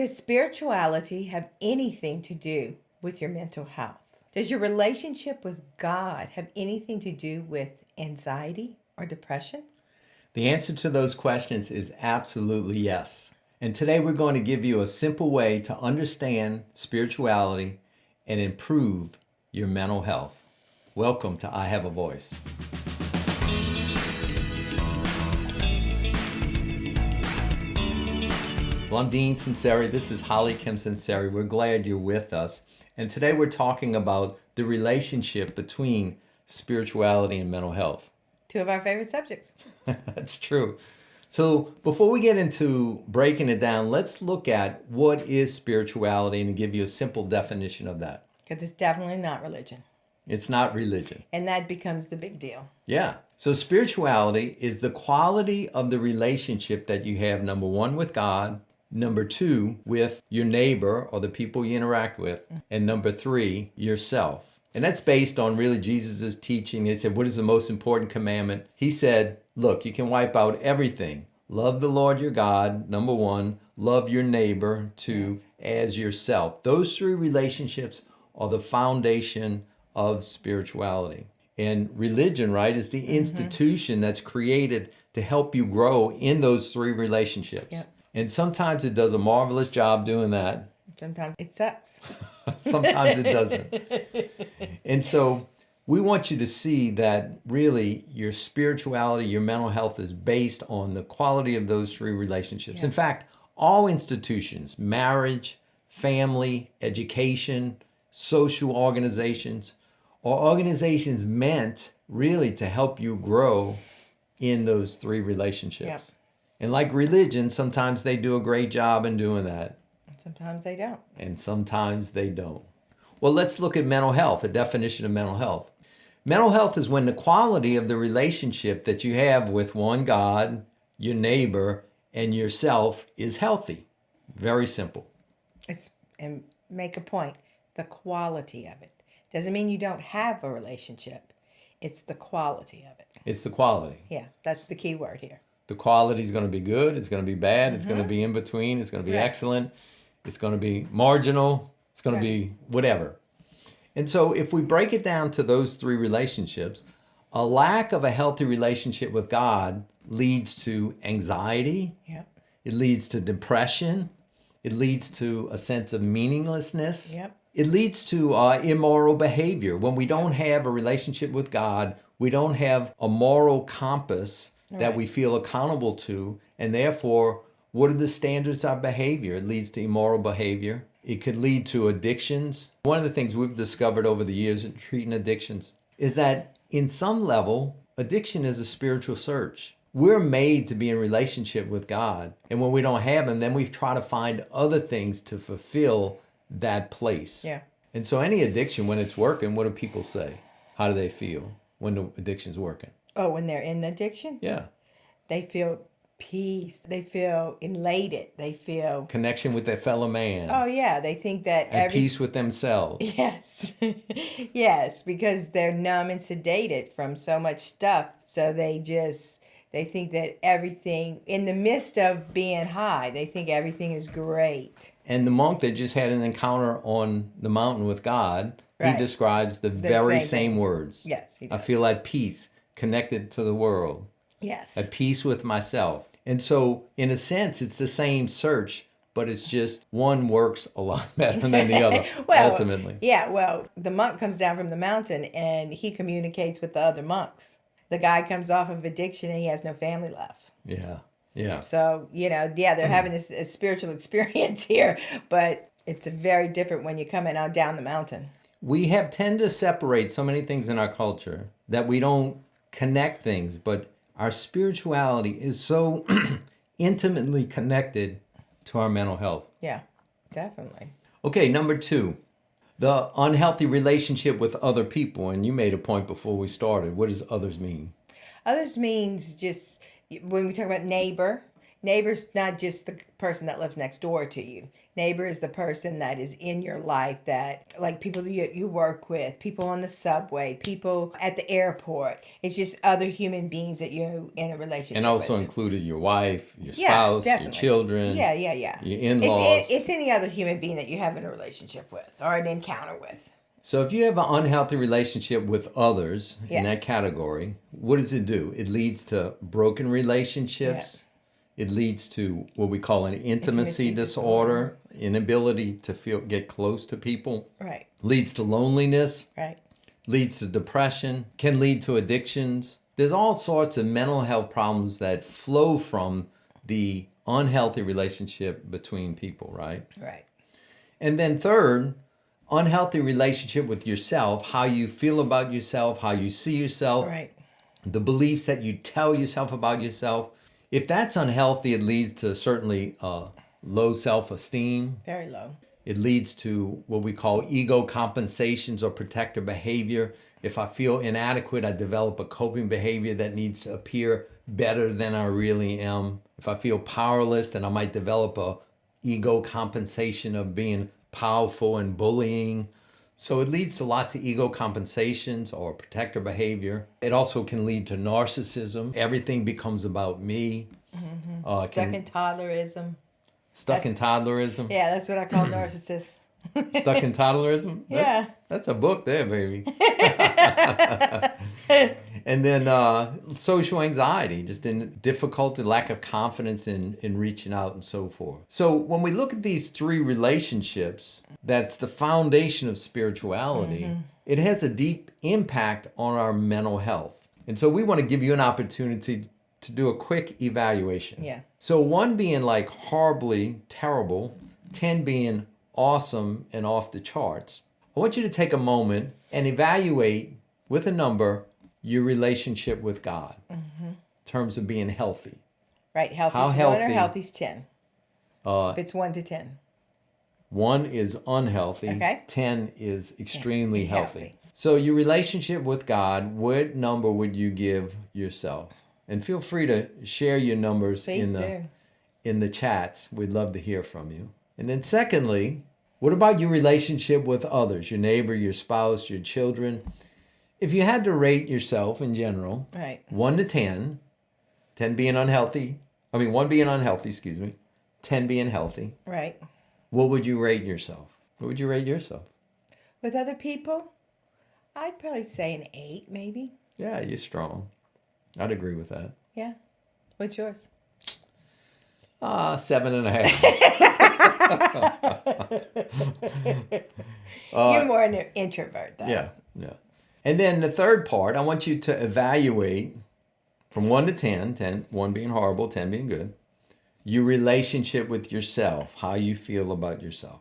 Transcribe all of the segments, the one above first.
Does spirituality have anything to do with your mental health? Does your relationship with God have anything to do with anxiety or depression? The answer to those questions is absolutely yes. And today we're going to give you a simple way to understand spirituality and improve your mental health. Welcome to I Have a Voice. Well, I'm DMin Sunseri. This is HollyKem Sunseri. We're glad you're with us. And today we're talking about the relationship between spirituality and mental health. Two of our favorite subjects. That's true. So before we get into breaking it down, let's look at what is spirituality and give you a simple definition of that. Because it's definitely not religion. It's not religion. And that becomes the big deal. Yeah. So spirituality is the quality of the relationship that you have, number one, with God, number two, with your neighbor or the people you interact with, and number three, yourself. And that's based on really Jesus' teaching. He said, what is the most important commandment? He said, look, you can wipe out everything. Love the Lord your God, number one. Love your neighbor, two, yes, as yourself. Those three relationships are the foundation of spirituality. And religion, right, is the institution that's created to help you grow in those three relationships. Yep. And sometimes it does a marvelous job doing that. Sometimes it sucks. Sometimes it doesn't. And so we want you to see that really your spirituality, your mental health is based on the quality of those three relationships. Yeah. In fact, all institutions, marriage, family, education, social organizations, are organizations meant really to help you grow in those three relationships. Yeah. And like religion, sometimes they do a great job in doing that. Sometimes they don't. And sometimes they don't. Well, let's look at mental health, a definition of mental health. Mental health is when the quality of the relationship that you have with one, God, your neighbor, and yourself is healthy. Very simple. And make a point, the quality of it. Doesn't mean you don't have a relationship. It's the quality of it. It's the quality. Yeah, that's the key word here. The quality is going to be good. It's going to be bad. It's going to be in between. It's going to be excellent. It's going to be marginal. It's going to be whatever. And so if we break it down to those three relationships, a lack of a healthy relationship with God leads to anxiety. Yep. It leads to depression. It leads to a sense of meaninglessness. Yep. It leads to immoral behavior. When we don't have a relationship with God, we don't have a moral compass that we feel accountable to, and therefore, what are the standards of behavior? It leads to immoral behavior. It could lead to addictions. One of the things we've discovered over the years in treating addictions is that in some level, addiction is a spiritual search. We're made to be in relationship with God, and when we don't have Him, then we try to find other things to fulfill that place. Yeah. And so any addiction, when it's working, what do people say? How do they feel when the addiction's working? Oh, when they're in the addiction? Yeah. They feel peace. They feel elated. They feel connection with their fellow man. Oh, yeah. They think that and peace with themselves. Yes. Yes, because they're numb and sedated from so much stuff. So they think that everything, in the midst of being high, they think everything is great. And the monk that just had an encounter on the mountain with God, he describes the very same words. Yes, he does. I feel at peace, connected to the world. Yes. At peace with myself. And so, in a sense, it's the same search, but it's just one works a lot better than the other, ultimately. Yeah, well, the monk comes down from the mountain and he communicates with the other monks. The guy comes off of addiction and he has no family left. Yeah, yeah. So, they're having this a spiritual experience here, but it's very different when you're coming on down the mountain. We tend to separate so many things in our culture that we don't connect things, but our spirituality is so intimately connected to our mental health. Yeah, definitely. Okay, number two, the unhealthy relationship with other people. And you made a point before we started. What does others mean? Others means just when we talk about neighbor, Neighbor's not just the person that lives next door to you. Neighbor is the person that is in your life, that, like, people you work with, people on the subway, people at the airport. It's just other human beings that you're in a relationship And also with. included your wife, your Yeah, spouse, your definitely. children, Yeah. your in-laws. It's any other human being that you have in a relationship with or an encounter with. So if you have an unhealthy relationship with others in that Yes. category, what does it do? It leads to broken relationships. It leads to what we call an intimacy disorder, inability to get close to people. Right. Leads to loneliness, Right. leads to depression, can lead to addictions. There's all sorts of mental health problems that flow from the unhealthy relationship between people, right? Right. And then third, unhealthy relationship with yourself, how you feel about yourself, how you see yourself, Right. the beliefs that you tell yourself about yourself. If that's unhealthy, it leads to certainly low self-esteem. Very low. It leads to what we call ego compensations or protective behavior. If I feel inadequate, I develop a coping behavior that needs to appear better than I really am. If I feel powerless, then I might develop a ego compensation of being powerful and bullying. So it leads to lots of ego compensations or protector behavior. It also can lead to narcissism. Everything becomes about me. Stuck in toddlerism. Stuck in toddlerism. Yeah, that's what I call narcissists. Stuck in toddlerism? Yeah. That's a book there, baby. And then social anxiety, just in difficulty, lack of confidence in reaching out and so forth. So when we look at these three relationships, that's the foundation of spirituality. It has a deep impact on our mental health. And so we want to give you an opportunity to do a quick evaluation. Yeah. So 1 being like horribly terrible, 10 being awesome and off the charts. I want you to take a moment and evaluate with a number your relationship with God in terms of being healthy. Right. Healthy's How 1 or healthy? healthy's 10. Uh, If it's 1 to 10. 1 is unhealthy. Okay. 10 is extremely healthy. healthy. So your relationship with God, what number would you give yourself? And feel free to share your numbers Please do. in the chats. We'd love to hear from you. And then secondly, what about your relationship with others, your neighbor, your spouse, your children? If you had to rate yourself in general, Right. 1 to 10, 10 being unhealthy, 1 being unhealthy, 10 being healthy, Right. what would you rate yourself? What would you rate yourself? With other people, I'd probably say an 8, maybe. Yeah, you're strong. I'd agree with that. Yeah. What's yours? 7.5. You're more an introvert, though. Yeah. And then the third part, I want you to evaluate from 1 to 10, 1 being horrible, 10 being good, your relationship with yourself, how you feel about yourself.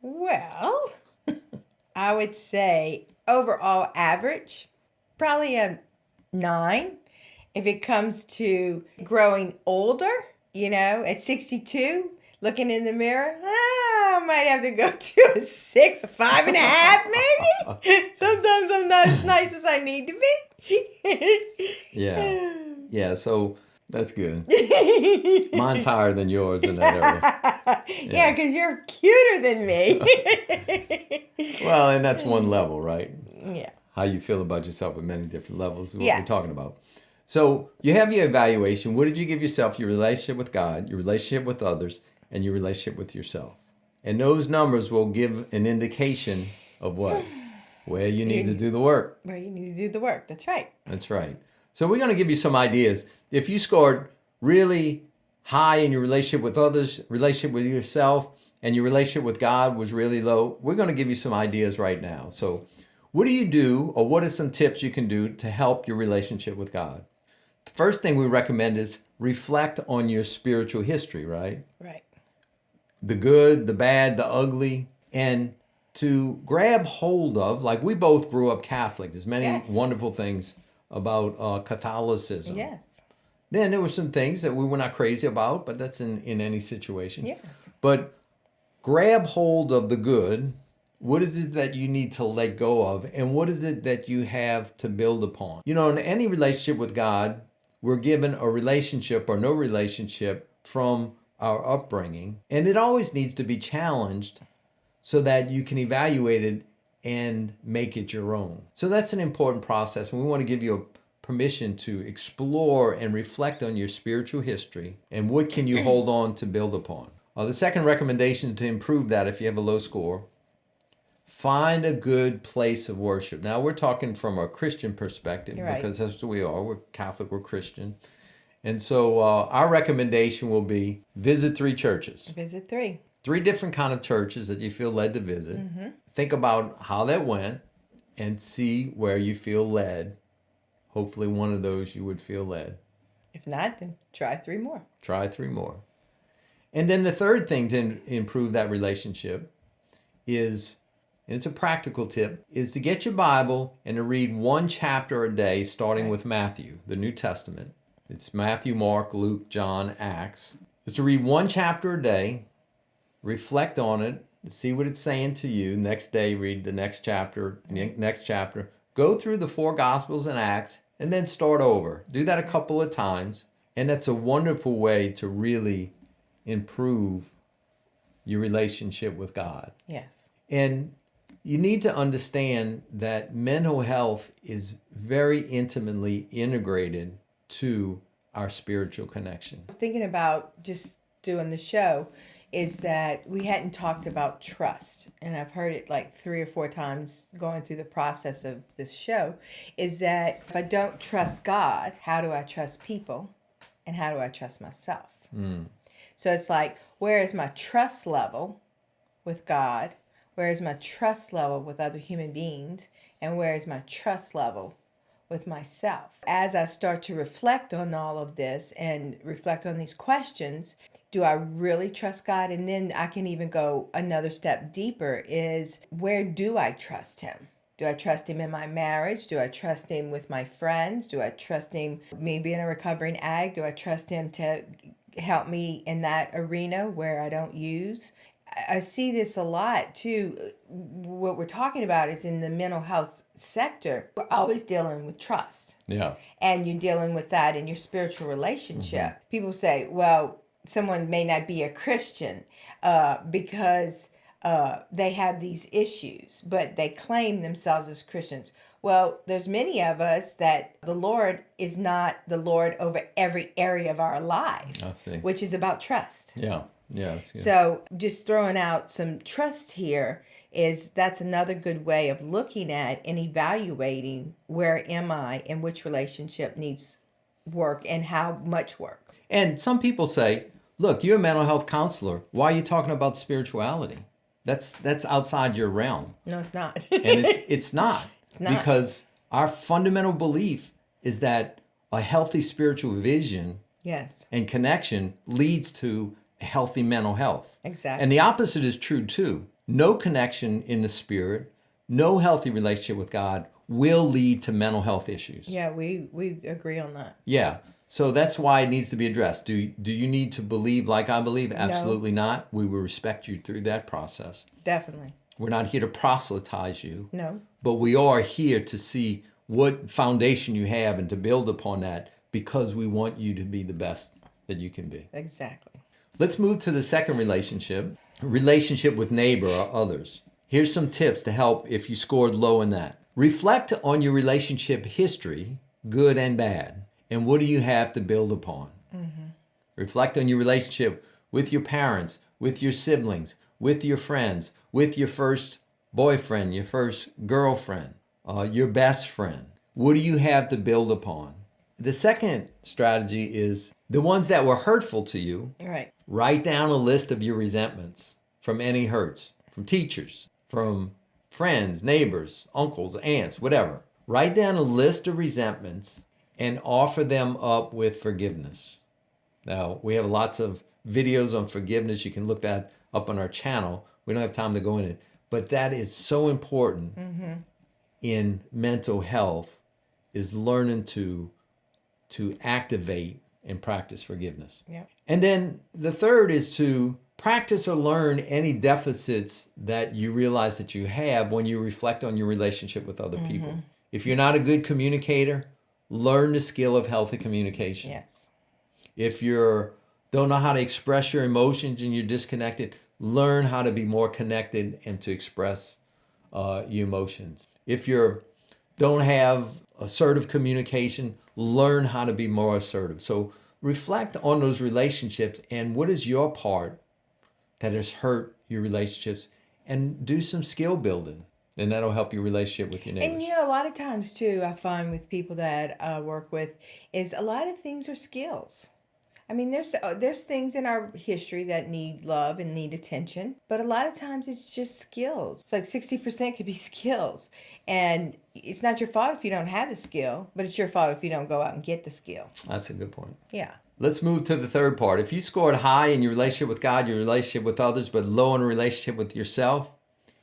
Well, I would say overall average, probably a 9. If it comes to growing older, at 62, looking in the mirror, I might have to go to a 6, a 5.5, maybe. Sometimes I'm not as nice as I need to be. Yeah, so that's good. Mine's higher than yours in that area. Yeah, because you're cuter than me. Well, and that's one level, right? Yeah. How you feel about yourself at many different levels is what Yes. we're talking about. So you have your evaluation. What did you give yourself? Your relationship with God, your relationship with others, and your relationship with yourself. And those numbers will give an indication of what? Where you need to do the work. Where you need to do the work. That's right. That's right. So we're going to give you some ideas. If you scored really high in your relationship with others, relationship with yourself, and your relationship with God was really low, we're going to give you some ideas right now. So what do you do, or what are some tips you can do to help your relationship with God? The first thing we recommend is reflect on your spiritual history, right? Right. The good, the bad, the ugly, and to grab hold of, like we both grew up Catholic. There's many Yes. wonderful things about Catholicism. Yes. Then there were some things that we were not crazy about, but that's in any situation. Yes. But grab hold of the good. What is it that you need to let go of? And what is it that you have to build upon? In any relationship with God, we're given a relationship or no relationship from our upbringing, and it always needs to be challenged so that you can evaluate it and make it your own. So that's an important process, and we want to give you a permission to explore and reflect on your spiritual history and what can you hold on to build upon. The second recommendation to improve that, if you have a low score, find a good place of worship. Now we're talking from a Christian perspective, Right. because that's what we are. We're Catholic, we're Christian. And so our recommendation will be visit 3 churches. Visit 3. 3 different kind of churches that you feel led to visit. Think about how that went and see where you feel led. Hopefully one of those you would feel led. If not, then try 3 more. Try 3 more. And then the third thing to improve that relationship is, and it's a practical tip, is to get your Bible and to read 1 chapter a day, starting with Matthew, the New Testament. It's Matthew, Mark, Luke, John, Acts. Is to read 1 chapter a day, reflect on it, see what it's saying to you. Next day, read the next chapter, Go through the 4 Gospels and Acts, and then start over. Do that a couple of times, and that's a wonderful way to really improve your relationship with God. Yes. And you need to understand that mental health is very intimately integrated to our spiritual connection. I was thinking about just doing the show is that we hadn't talked about trust, and I've heard it like 3 or 4 times going through the process of this show, is that if I don't trust God, how do I trust people, and how do I trust myself? So it's like, where is my trust level with God? Where is my trust level with other human beings? And where is my trust level with myself? As I start to reflect on all of this and reflect on these questions, do I really trust God? And then I can even go another step deeper, is where do I trust him? Do I trust him in my marriage? Do I trust him with my friends? Do I trust him, me being a recovering addict? Do I trust him to help me in that arena where I don't use? I see this a lot too. What we're talking about is in the mental health sector, we're always dealing with trust. Yeah. And you're dealing with that in your spiritual relationship. People say, well, someone may not be a Christian because they have these issues, but they claim themselves as Christians. Well, there's many of us that the Lord is not the Lord over every area of our life, I see. which is about trust. Yeah. Yeah. That's good. So just throwing out some trust here that's another good way of looking at and evaluating where am I and which relationship needs work and how much work. And some people say, look, you're a mental health counselor. Why are you talking about spirituality? That's outside your realm. No, it's not. And it's not. It's not. Because our fundamental belief is that a healthy spiritual vision Yes, and connection leads to healthy mental health. exactly. And the opposite is true too. No connection in the spirit, no healthy relationship with God will lead to mental health issues. Yeah, we agree on that. Yeah. So that's why it needs to be addressed. Do you need to believe like I believe? Absolutely not. We will respect you through that process. Definitely. We're not here to proselytize you, No. but we are here to see what foundation you have and to build upon that, because we want you to be the best that you can be. Exactly. Let's move to the second relationship, relationship with neighbor or others. Here's some tips to help if you scored low in that. Reflect on your relationship history, good and bad, and what do you have to build upon. Reflect on your relationship with your parents, with your siblings, with your friends, with your first boyfriend, your first girlfriend, your best friend. What do you have to build upon? The second strategy is the ones that were hurtful to you. Right. Write down a list of your resentments from any hurts, from teachers, from friends, neighbors, uncles, aunts, whatever. Write down a list of resentments and offer them up with forgiveness. Now, we have lots of videos on forgiveness. You can look that up on our channel. We don't have time to go in it. But that is so important in mental health, is learning to activate and practice forgiveness. Yeah. And then the third is to practice or learn any deficits that you realize that you have when you reflect on your relationship with other people. If you're not a good communicator, learn the skill of healthy communication. Yes. If you're don't know how to express your emotions and you're disconnected, learn how to be more connected and to express your emotions. If you don't have assertive communication, learn how to be more assertive. So reflect on those relationships and what is your part that has hurt your relationships, and do some skill building. And that'll help your relationship with your neighbors. And a lot of times too, I find with people that I work with, is a lot of things are skills. I mean, there's things in our history that need love and need attention, but a lot of times it's just skills. It's like 60% could be skills, and it's not your fault if you don't have the skill, but it's your fault if you don't go out and get the skill. That's a good point. Yeah. Let's move to the third part. If you scored high in your relationship with God, your relationship with others, but low in a relationship with yourself,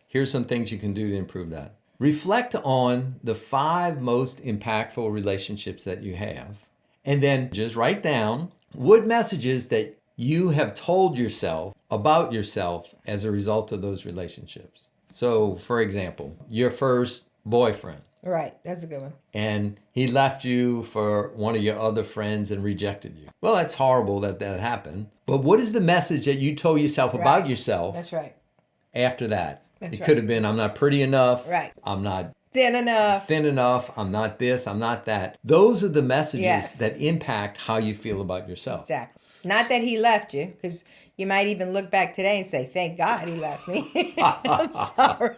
here's some things you can do to improve that. Reflect on the 5 most impactful relationships that you have, and then just write down what messages that you have told yourself about yourself as a result of those relationships. So, for example, your first boyfriend. Right, that's a good one. And he left you for one of your other friends and rejected you. Well, that's horrible that happened. But what is the message that you told yourself about yourself? That's right. After that? That's It could have been, I'm not pretty enough. Right. I'm not thin enough. I'm not this, I'm not that. Those are the messages Yes. that impact how you feel about yourself. Exactly. Not that he left you, because you might even look back today and say, thank God he left me. I'm sorry.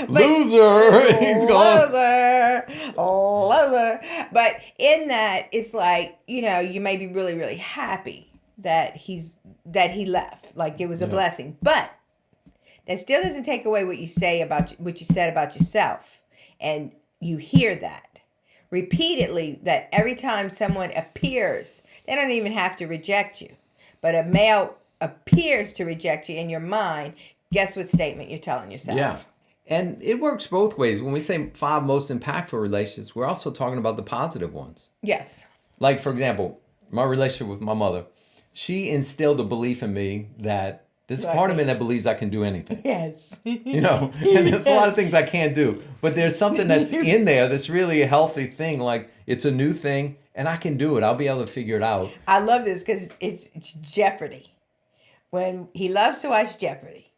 Loser! He's gone. Loser. But in that, it's like, you may be really, really happy that he left. Like it was a blessing. But that still doesn't take away what you said about yourself. And you hear that repeatedly, that every time someone appears, they don't even have to reject you, but a male appears to reject you in your mind, guess what statement you're telling yourself? Yeah. And it works both ways. When we say 5 most impactful relationships, we're also talking about the positive ones. Yes. Like, for example, my relationship with my mother, she instilled a belief in me that there's a part of me that believes I can do anything. Yes. And there's a lot of things I can't do. But there's something that's in there that's really a healthy thing. Like, it's a new thing, and I can do it. I'll be able to figure it out. I love this because it's Jeopardy. When he loves to watch Jeopardy.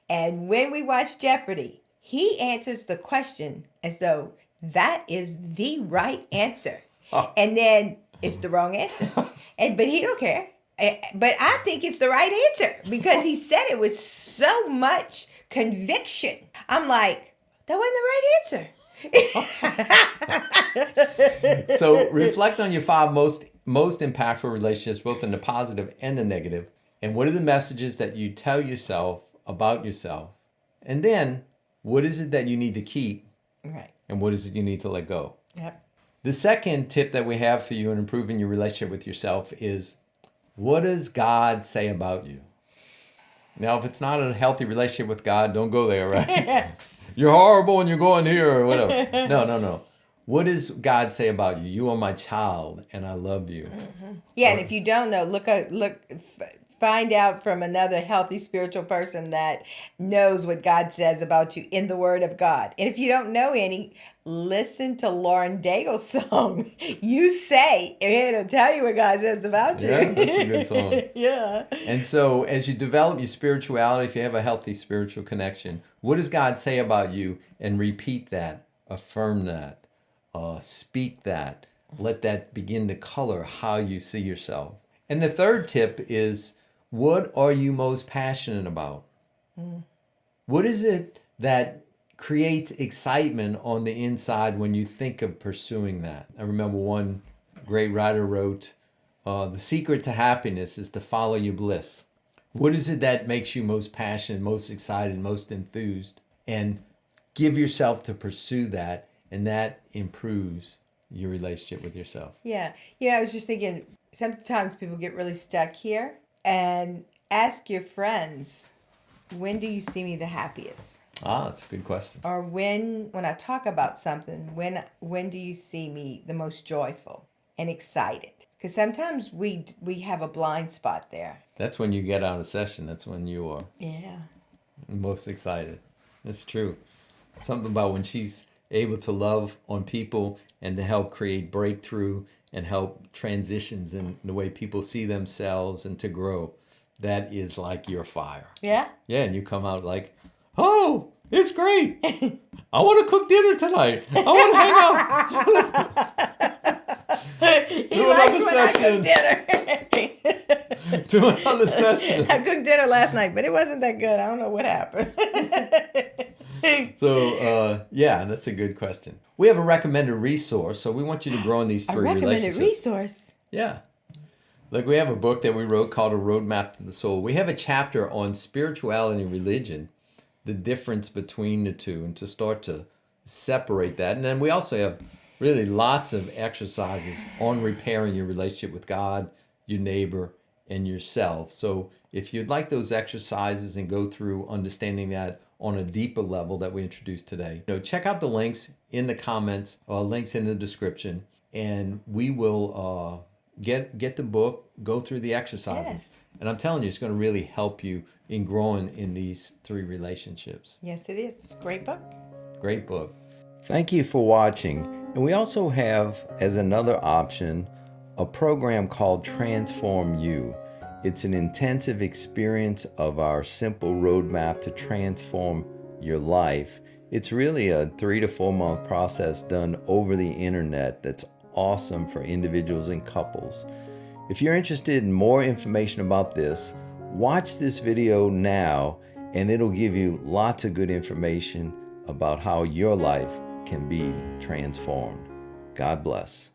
And when we watch Jeopardy, he answers the question as though that is the right answer. Oh. And then it's the wrong answer. But he don't care. But I think it's the right answer because he said it with so much conviction. I'm like, that wasn't the right answer. So reflect on your 5 most impactful relationships, both in the positive and the negative. And what are the messages that you tell yourself about yourself? And then what is it that you need to keep? Right. And what is it you need to let go? Yep. The second tip that we have for you in improving your relationship with yourself is, what does God say about you? Now, if it's not a healthy relationship with God, don't go there, right? Yes. You're horrible and you're going here or whatever. No. What does God say about you? You are my child and I love you. Mm-hmm. Yeah, and if you don't know, find out from another healthy spiritual person that knows what God says about you in the Word of God. And if you don't know any, listen to Lauren Daigle's song. You say, and it'll tell you what God says about you. Yeah, that's a good song. Yeah. And so as you develop your spirituality, if you have a healthy spiritual connection, what does God say about you? And repeat that, affirm that, speak that. Let that begin to color how you see yourself. And the third tip is, what are you most passionate about? What is it that creates excitement on the inside when you think of pursuing that? I remember one great writer wrote, the secret to happiness is to follow your bliss. What is it that makes you most passionate, most excited, most enthused? And give yourself to pursue that, and that improves your relationship with yourself. Yeah. I was just thinking, sometimes people get really stuck here. And ask your friends, when do you see me the happiest? That's a good question. Or when I talk about something, when do you see me the most joyful and excited? Because sometimes we have a blind spot there. That's when you get out of session. That's when you are most excited. That's true. Something about when she's able to love on people and to help create breakthrough and help transitions in the way people see themselves and to grow, that is like your fire. Yeah. Yeah, and you come out like, oh, it's great. I want to cook dinner tonight. I want to hang out. He Do likes another when I session. cook dinner. Do another session. I cooked dinner last night, but it wasn't that good. I don't know what happened. So, yeah, that's a good question. We have a recommended resource, so we want you to grow in these A three recommended relationships. resource. Yeah. Like we have a book that we wrote called A Roadmap to the Soul. We have a chapter on spirituality and religion, the difference between the two, and to start to separate that. And then we also have really lots of exercises on repairing your relationship with God, your neighbor, and yourself. So if you'd like those exercises and go through understanding that on a deeper level that we introduced today, check out the links in the comments or links in the description, and we will get the book, go through the exercises. Yes. And I'm telling you, it's going to really help you in growing in these three relationships. Yes, it is. It's a great book. Great book. Thank you for watching. And we also have, as another option, a program called Transform You. It's an intensive experience of our simple roadmap to transform your life. It's really a 3 to 4 month process done over the internet that's awesome for individuals and couples. If you're interested in more information about this, watch this video now, and it'll give you lots of good information about how your life can be transformed. God bless.